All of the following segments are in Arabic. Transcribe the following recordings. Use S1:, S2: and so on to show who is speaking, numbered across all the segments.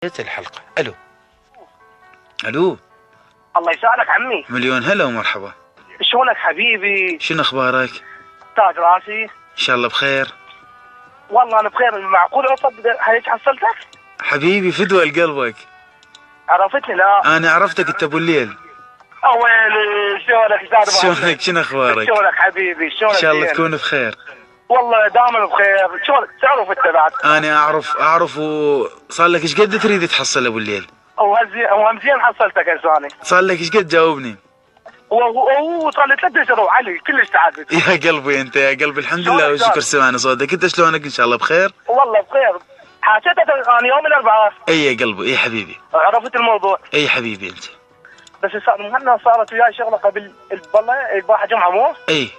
S1: الحلقة. الو الو.
S2: الله يسعدك عمي.
S1: مليون هلا ومرحبا.
S2: شلونك حبيبي؟
S1: شنو اخبارك؟
S2: تاج راسي.
S1: ان شاء الله بخير.
S2: والله انا بخير. معقول اصدق هيك حصلتك؟
S1: حبيبي فدوى لقلبك.
S2: عرفتني؟ لا
S1: انا عرفتك انت ابو الليل.
S2: ويلي شلونك استاذ؟
S1: شلونك؟ شنو اخبارك؟
S2: شلونك حبيبي؟ شلونك؟
S1: ان شاء الله تكون بخير.
S2: والله دائما بخير. شلونك تعرف انت بعد؟
S1: انا اعرف وصار لك ايش قد تريد تحصل ابو الليل؟
S2: وهمزين حصلتك يا ثاني.
S1: صار لك ايش قد جاوبني؟
S2: وصار لي 3 اشهر وعلي كلش تعبت.
S1: يا قلبي انت يا قلبي الحمد لله وشكر سمعنا صوتك. انت شلونك؟ ان شاء الله بخير.
S2: والله بخير. حاجتك انا يوم الاربعاء.
S1: اي يا قلبي اي حبيبي. عرفت
S2: الموضوع.
S1: اي حبيبي انت.
S2: بس مهنا صارت وياي شغله قبل والله البارحه جمعه مو؟
S1: اي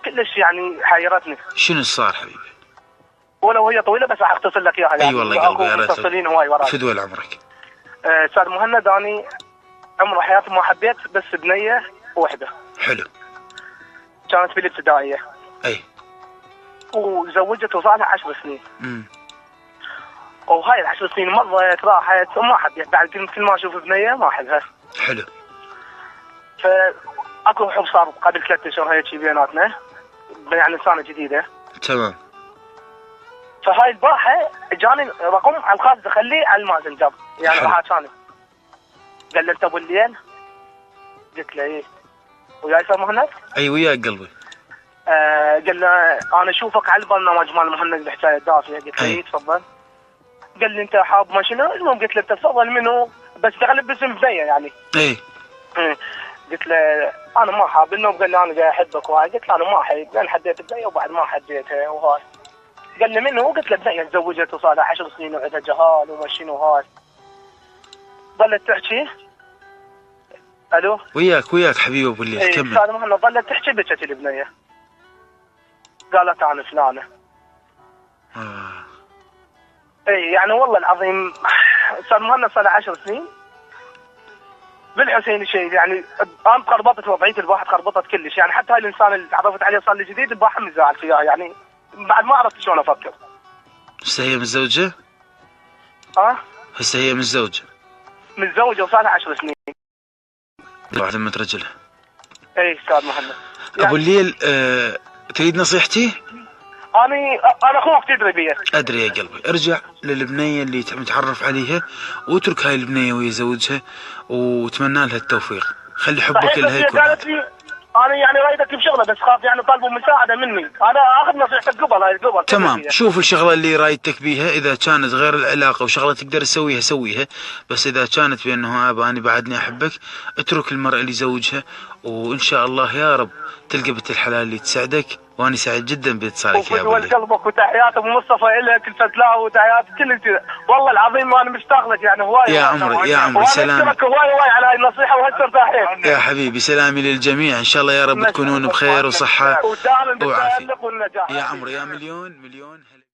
S2: كلش يعني حيرتني.
S1: شنو صار حبيبي؟
S2: ولو هي طويله بس راح اختصر لك اياها.
S1: اي والله يا قلبي يا ريت.
S2: متصلين هواي وراي.
S1: فدوى لعمرك.
S2: استاذ مهند اني عمر حياتي ما حبيت بس بنيه وحده.
S1: حلو.
S2: كانت بالابتدائيه.
S1: اي.
S2: وزوجت وصار لها 10 سنين. وهاي ال10 سنين مرت راحت وما حبيت بعد كل ما اشوف بنيه ما احبها.
S1: حلو.
S2: فاكو حب صار قبل 3 اشهر هيك بيناتنا يعني سنه جديده.
S1: تمام.
S2: فهاي البارحه جاني رقم على الخاص خليه على المازن جاب يعني راح ثاني. قال لي انت ابو الليل؟ قلت له ايه. وياي استاذ مهند؟
S1: اي وياك قلبي.
S2: قال له انا اشوفك على البرنامج مال مهند بحكايه دافيه. قلت له ايه تفضل. قال لي انت حاب ما شنو؟ المهم قلت له تفضل منو بس تغلب باسم بنيه يعني.
S1: ايه.
S2: قلت له انا ما حاب انه قال لي انا جاي احبك وهاي. قلت له انا ما احب لان حديت بنيه وبعد ما حديتها وهاي. قال لي منو؟ قلت له بنيه تزوجت وصار لها 10 سنين وعندها جهال وما شنو هاي. ظلت تحكي. الو.
S1: وياك حبيبي ابو الليل كمل.
S2: استاذ مهند ظلت تحكي بكت البنيه. قالت انا فلانه. اي يعني والله العظيم استاذ مهند صار له 10 سنين بالحسين شيء يعني انا خربطت وضعيتي الواحد خربطت كلش يعني حتى هاي الانسان اللي تعرفت عليه صار لي جديد الواحد مزعل فيها يعني بعد ما عرفت شلون افكر.
S1: هسه هي متزوجه؟ هسه هي متزوجه
S2: وصار لها 10 سنين.
S1: واحدة من رجلها.
S2: اي استاذ مهند
S1: يعني ابو الليل تريد نصيحتي؟
S2: انا اخوك تدري بيه.
S1: ادري يا قلبي. ارجع للبنيه اللي متعرف عليها واترك هاي البنيه وهي زوجها وتمنى لها التوفيق. خلي حبك لها يكون.
S2: انا يعني رايدك بشغله بس خاف يعني طالبوا مساعده مني. انا اخذ نصيحتك قبل
S1: تمام. شوف الشغله اللي رايدتك بيها اذا كانت غير العلاقه وشغله تقدر تسويها سويها. بس اذا كانت بانه ابا انا بعدني احبك اترك المراه اللي زوجها وان شاء الله يا رب تلقى بنت الحلال اللي تساعدك. وانا سعيد جدا باتصالك يا ابو الليل.
S2: قلبك وتحيات ابو مصطفى لك الفتلاء وتحيات كل والله العظيم انا مشتاق لك يعني هواي.
S1: يا عمري سلام.
S2: اشكرك هواي على هاي النصيحه وهسه ارتاحت.
S1: يا حبيبي سلامي للجميع ان شاء الله يا رب تكونون بخير وصحه
S2: ودائما بالتالق والنجاح.
S1: يا عمري يا مليون